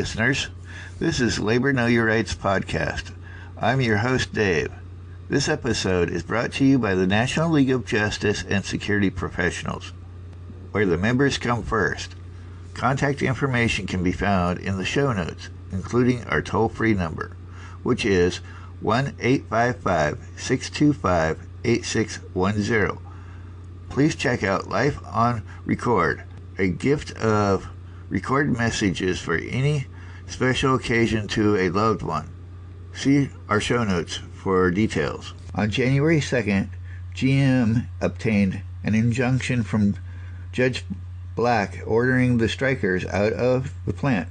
listeners. This is Labor Know Your Rights podcast. I'm your host, Dave. This episode is brought to you by the National League of Justice and Security Professionals, where the members come first. Contact information can be found in the show notes, including our toll-free number, which is 1-855-625-8610. Please check out Life on Record, a gift of recorded messages for any special occasion to a loved one. See our show notes for details. On January 2nd, GM obtained an injunction from Judge Black ordering the strikers out of the plant.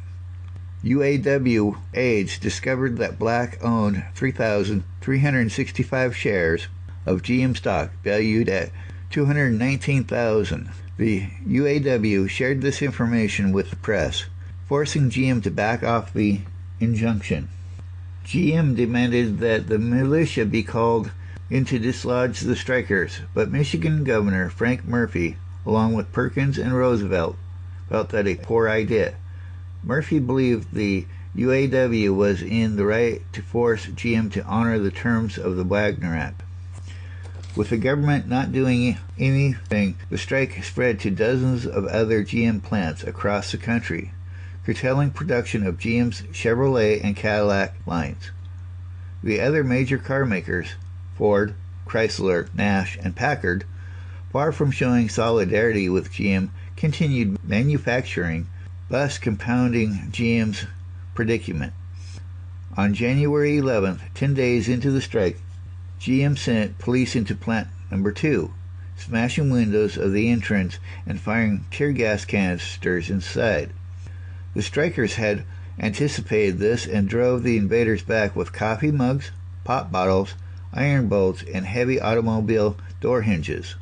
UAW aides discovered that Black owned 3,365 shares of GM stock valued at $219,000. The UAW shared this information with the press, forcing GM to back off the injunction. GM demanded that the militia be called in to dislodge the strikers, but Michigan Governor Frank Murphy, along with Perkins and Roosevelt, felt that a poor idea. Murphy believed the UAW was in the right to force GM to honor the terms of the Wagner Act. With the government not doing anything, the strike spread to dozens of other GM plants across the country, curtailing production of GM's Chevrolet and Cadillac lines. The other major car makers, Ford, Chrysler, Nash, and Packard, far from showing solidarity with GM, continued manufacturing, thus compounding GM's predicament. On January 11th, 10 days into the strike, GM sent police into plant number 2, smashing windows of the entrance and firing tear gas canisters inside. The strikers had anticipated this and drove the invaders back with coffee mugs, pop bottles, iron bolts, and heavy automobile door hinges.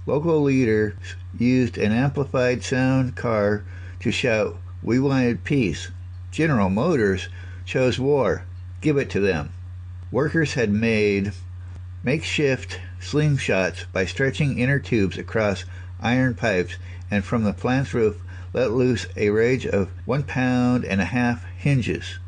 Local leaders used an amplified sound car to shout, "We wanted peace." General Motors chose war. Give it to them. Workers had made makeshift slingshots by stretching inner tubes across iron pipes, and from the plant's roof let loose a rage of 1.5 pound hinges.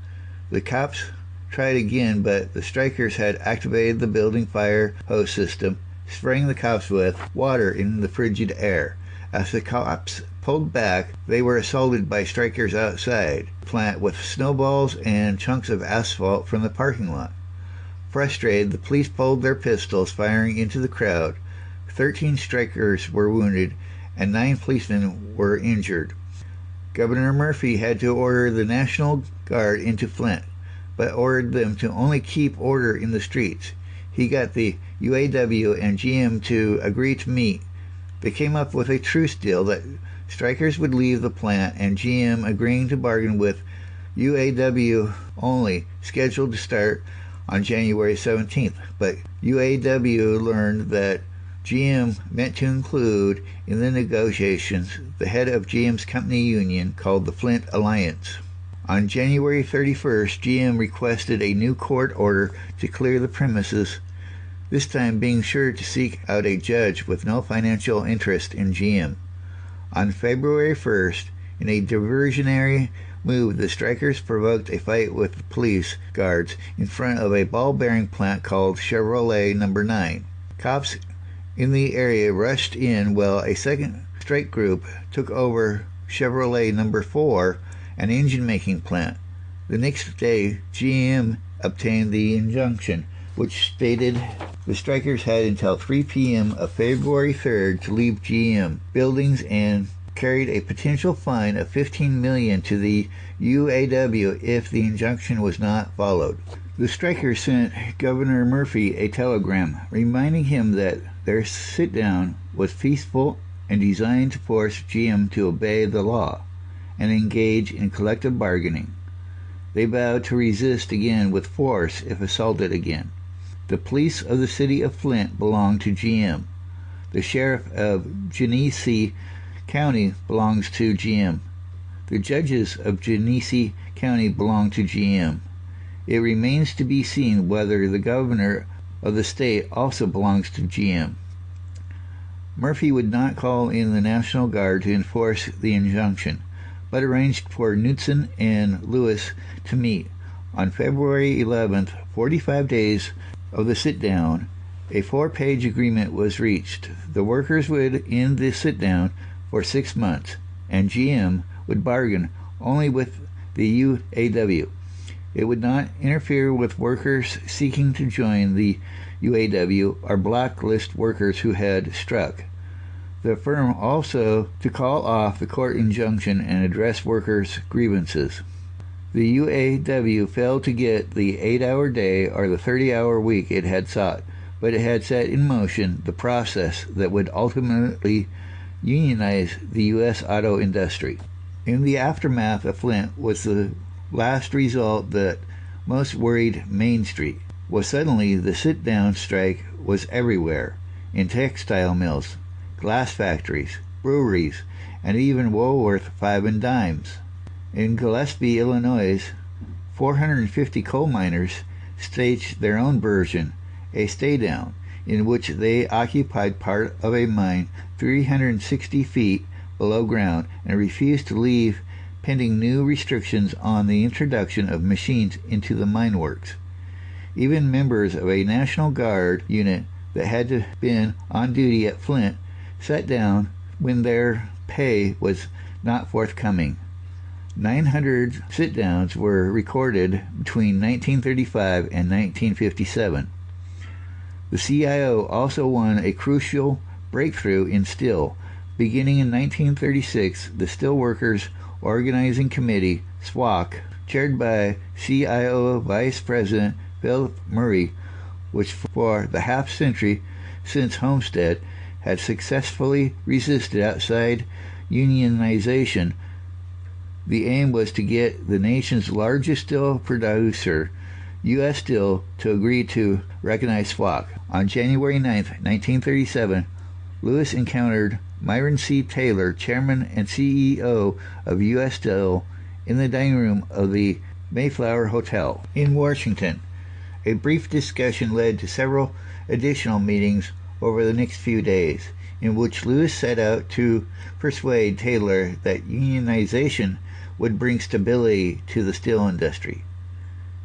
The cops tried again, but the strikers had activated the building fire hose system, spraying the cops with water in the frigid air. As the cops pulled back, they were assaulted by strikers outside the plant with snowballs and chunks of asphalt from the parking lot. Frustrated, the police pulled their pistols, firing into the crowd. 13 strikers were wounded, and 9 policemen were injured. Governor Murphy had to order the National Guard into Flint, but ordered them to only keep order in the streets. He got the UAW and GM to agree to meet. They came up with a truce deal that strikers would leave the plant, and GM agreeing to bargain with UAW only, scheduled to start on January 17th. But UAW learned that GM meant to include in the negotiations the head of GM's company union called the Flint Alliance. On January 31st, GM requested a new court order to clear the premises, this time being sure to seek out a judge with no financial interest in GM. On February 1st, in a diversionary move, the strikers provoked a fight with the police guards in front of a ball-bearing plant called Chevrolet No. 9. Cops in the area rushed in while a second strike group took over Chevrolet No. 4, an engine-making plant. The next day, GM obtained the injunction, which stated the strikers had until 3 p.m. of February 3rd to leave GM buildings, and carried a potential fine of $15 million to the UAW if the injunction was not followed. The strikers sent Governor Murphy a telegram reminding him that their sit-down was peaceful and designed to force GM to obey the law and engage in collective bargaining. They vowed to resist again with force if assaulted again. The police of the city of Flint belonged to GM. The sheriff of Genesee County belongs to GM. The judges of Genesee County belong to GM. It remains to be seen whether the governor of the state also belongs to GM. Murphy would not call in the National Guard to enforce the injunction, but arranged for Knudsen and Lewis to meet. On February 11th, 45 days of the sit-down, a 4-page agreement was reached. The workers would end the sit-down for 6 months, and GM would bargain only with the UAW. It would not interfere with workers seeking to join the UAW or blacklist workers who had struck. The firm also to call off the court injunction and address workers' grievances. The UAW failed to get the 8-hour day or the 30-hour week it had sought, but it had set in motion the process that would ultimately unionize the U.S. auto industry. In the aftermath of Flint was the last result that most worried Main Street. Was suddenly the sit-down strike was everywhere, in textile mills, glass factories, breweries, and even Woolworth 5 and Dimes. In Gillespie, Illinois, 450 coal miners staged their own version, a stay-down, in which they occupied part of a mine 360 feet below ground and refused to leave pending new restrictions on the introduction of machines into the mine works. Even members of a National Guard unit that had been on duty at Flint sat down when their pay was not forthcoming. 900 sit-downs were recorded between 1935 and 1957. The CIO also won a crucial breakthrough in steel. Beginning in 1936, the Steelworkers Organizing Committee, SWOC, chaired by CIO Vice President Philip Murray, which for the half-century since Homestead had successfully resisted outside unionization. The aim was to get the nation's largest steel producer, U.S. Steel, to agree to recognize SWOC. On January 9, 1937, Lewis encountered Myron C. Taylor, chairman and CEO of U.S. Steel, in the dining room of the Mayflower Hotel in Washington. A brief discussion led to several additional meetings over the next few days, in which Lewis set out to persuade Taylor that unionization would bring stability to the steel industry.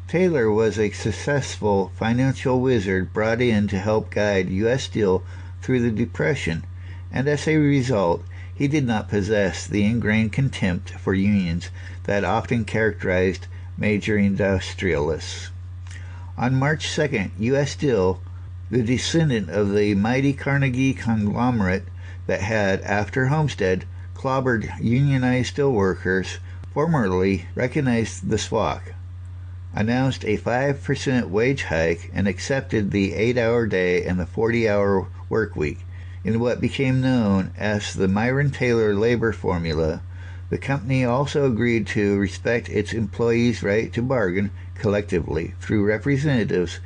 Taylor was a successful financial wizard brought in to help guide U.S. Steel through the Depression, and as a result, he did not possess the ingrained contempt for unions that often characterized major industrialists. On March 2nd, U.S. Steel, the descendant of the mighty Carnegie conglomerate that had, after Homestead, clobbered unionized steelworkers, formally recognized the SWOC, announced a 5% wage hike, and accepted the 8-hour day and the 40-hour work week. In what became known as the Myron Taylor labor formula, the company also agreed to respect its employees' right to bargain collectively through representatives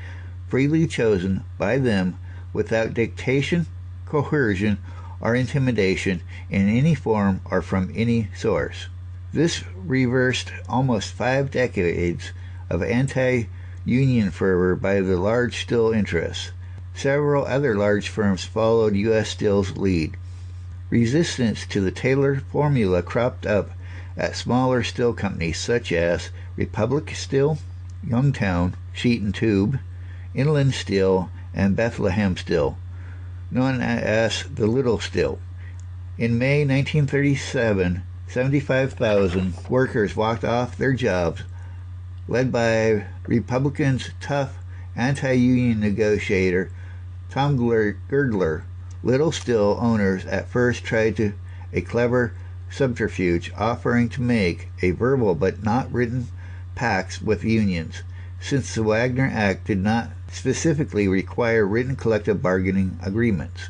freely chosen by them without dictation, coercion, or intimidation in any form or from any source. This reversed almost 5 decades of anti-union fervor by the large steel interests. Several other large firms followed U.S. Steel's lead. Resistance to the Taylor formula cropped up at smaller steel companies such as Republic Steel, Youngstown Sheet and Tube, Inland Steel, and Bethlehem Steel, known as the Little Steel. In May 1937, 75,000 workers walked off their jobs, led by Republicans' tough anti-union negotiator Tom Girdler. Little Steel owners at first tried a clever subterfuge, offering to make a verbal but not written pacts with unions, since the Wagner Act did not specifically require written collective bargaining agreements.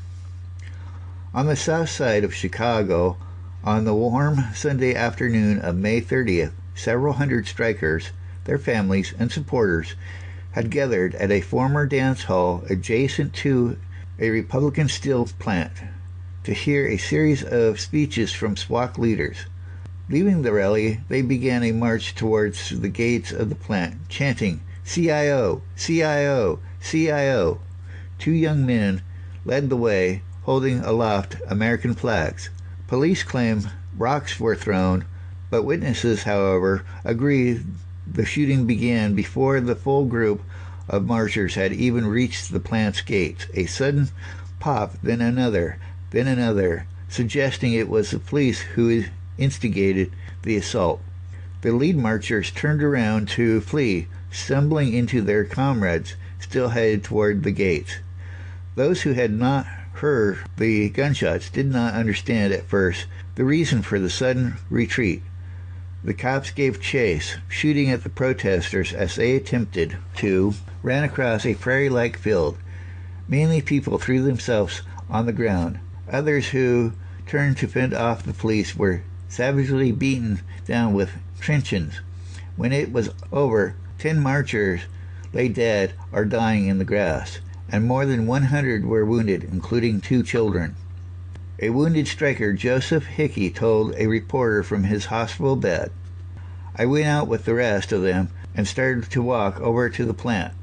On the south side of Chicago, on the warm Sunday afternoon of May 30th, several hundred strikers, their families, and supporters had gathered at a former dance hall adjacent to a Republican steel plant to hear a series of speeches from SWOC leaders. Leaving the rally, they began a march towards the gates of the plant, chanting, "CIO, CIO, CIO." 2 young men led the way, holding aloft American flags. Police claim rocks were thrown, But witnesses, however, agree the shooting began before the full group of marchers had even reached the plant's gates. A sudden pop, then another, suggesting it was the police who instigated the assault. The lead marchers turned around to flee, stumbling into their comrades still headed toward the gates. Those who had not heard the gunshots did not understand at first the reason for the sudden retreat. The cops gave chase, shooting at the protesters as they attempted to run across a prairie-like field. Mainly people threw themselves on the ground. Others who turned to fend off the police were savagely beaten down with truncheons. When it was over, 10 marchers lay dead or dying in the grass, and more than 100 were wounded, including 2 children. A wounded striker, Joseph Hickey, told a reporter from his hospital bed, "I went out with the rest of them and started to walk over to the plant.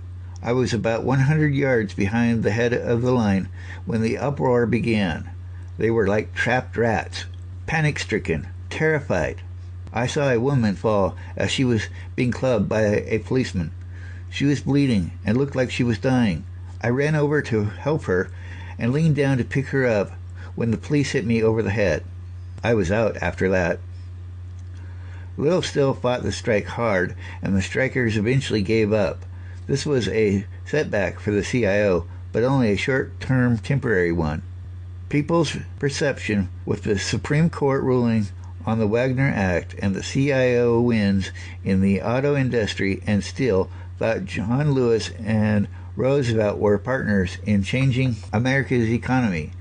I was about 100 yards behind the head of the line when the uproar began. They were like trapped rats, panic-stricken, terrified. I saw a woman fall as she was being clubbed by a policeman. She was bleeding and looked like she was dying. I ran over to help her and leaned down to pick her up when the police hit me over the head. I was out after that." Little still fought the strike hard, and the strikers eventually gave up. This was a setback for the CIO, but only a short-term temporary one. People's perception, with the Supreme Court ruling on the Wagner Act and the CIO wins in the auto industry and steel, thought John Lewis and Roosevelt were partners in changing America's economy.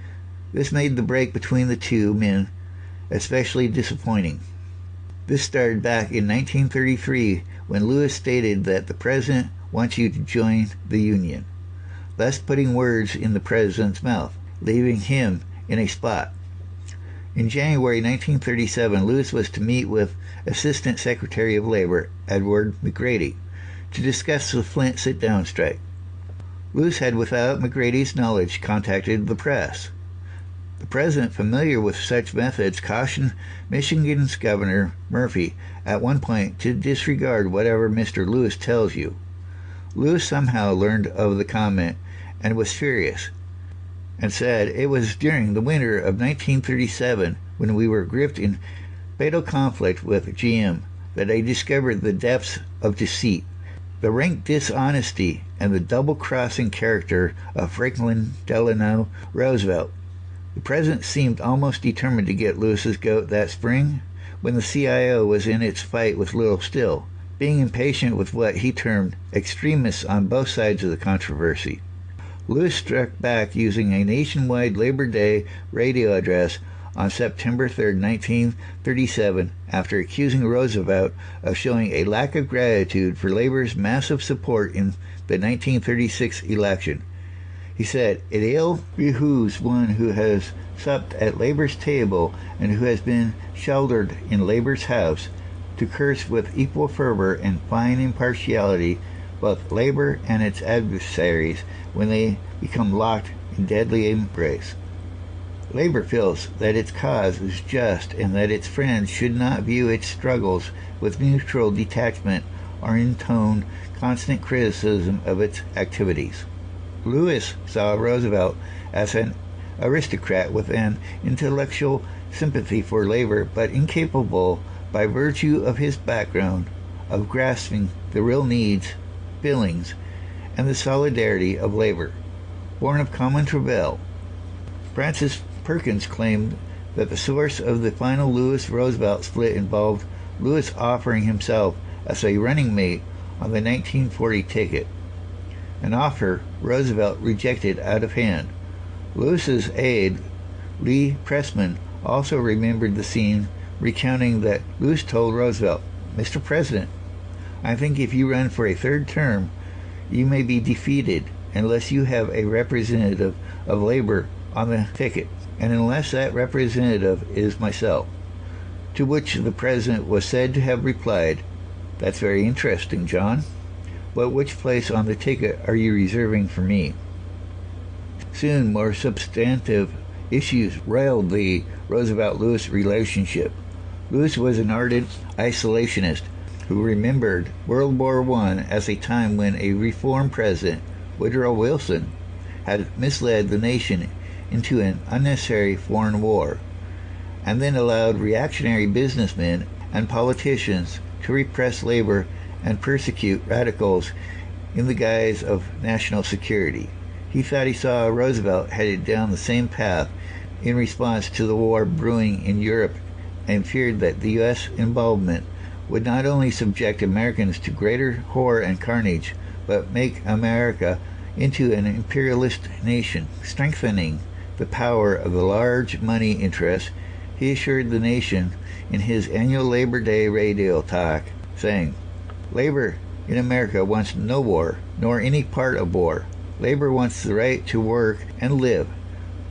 This made the break between the two men especially disappointing. This started back in 1933 when Lewis stated that the president wants you to join the Union, thus putting words in the president's mouth, leaving him in a spot. In January 1937, Lewis was to meet with Assistant Secretary of Labor Edward McGrady to discuss the Flint sit-down strike. Lewis had, without McGrady's knowledge, contacted the press. The president, familiar with such methods, cautioned Michigan's Governor Murphy at one point to disregard whatever Mr. Lewis tells you. Lewis somehow learned of the comment and was furious, and said it was during the winter of 1937, when we were gripped in fatal conflict with GM, that I discovered the depths of deceit, the rank dishonesty, and the double-crossing character of Franklin Delano Roosevelt. The president seemed almost determined to get Lewis's goat that spring, when the CIO was in its fight with Little Still, being impatient with what he termed extremists on both sides of the controversy. Lewis struck back using a nationwide Labor Day radio address on September 3, 1937, after accusing Roosevelt of showing a lack of gratitude for Labor's massive support in the 1936 election. He said, "It ill behooves one who has supped at Labor's table and who has been sheltered in Labor's house to curse with equal fervor and fine impartiality both Labor and its adversaries when they become locked in deadly embrace. Labor feels that its cause is just and that its friends should not view its struggles with neutral detachment or intone constant criticism of its activities." Lewis saw Roosevelt as an aristocrat with an intellectual sympathy for labor, but incapable, by virtue of his background, of grasping the real needs, feelings, and the solidarity of labor, born of common travail. Francis Perkins claimed that the source of the final Lewis-Roosevelt split involved Lewis offering himself as a running mate on the 1940 ticket, an offer Roosevelt rejected out of hand. Lewis's aide, Lee Pressman, also remembered the scene, recounting that Lewis told Roosevelt, "Mr. President, I think if you run for a third term, you may be defeated unless you have a representative of labor on the ticket, and unless that representative is myself." To which the president was said to have replied, "That's very interesting, John. But which place on the ticket are you reserving for me?" Soon, more substantive issues railed the Roosevelt-Lewis relationship. Lewis was an ardent isolationist who remembered World War I as a time when a reform president, Woodrow Wilson, had misled the nation into an unnecessary foreign war, and then allowed reactionary businessmen and politicians to repress labor and persecute radicals in the guise of national security. He thought he saw Roosevelt headed down the same path in response to the war brewing in Europe, and feared that the U.S. involvement would not only subject Americans to greater horror and carnage, but make America into an imperialist nation, strengthening the power of the large money interests. He assured the nation in his annual Labor Day radio talk, saying, "Labor in America wants no war, nor any part of war. Labor wants the right to work and live,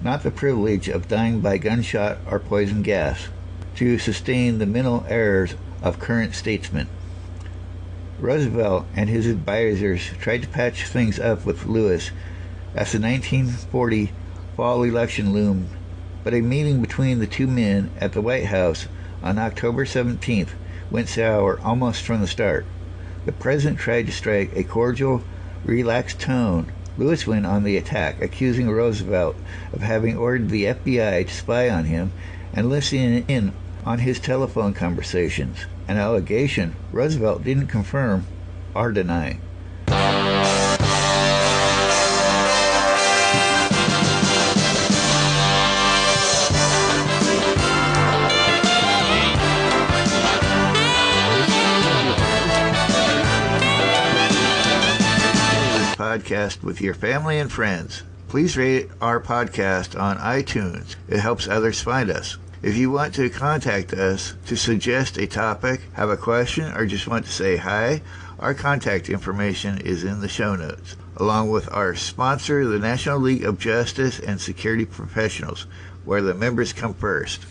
not the privilege of dying by gunshot or poison gas, to sustain the mental errors of current statesmen." Roosevelt and his advisors tried to patch things up with Lewis as the 1940 fall election loomed, but a meeting between the two men at the White House on October 17th went sour almost from the start. The president tried to strike a cordial, relaxed tone. Lewis went on the attack, accusing Roosevelt of having ordered the FBI to spy on him and listening in on his telephone conversations, an allegation Roosevelt didn't confirm or deny. Podcast with your family and friends. Please rate our podcast on iTunes. It helps others find us. If you want to contact us to suggest a topic, have a question, or just want to say hi, our contact information is in the show notes, along with our sponsor, the National League of Justice and Security Professionals, where the members come first.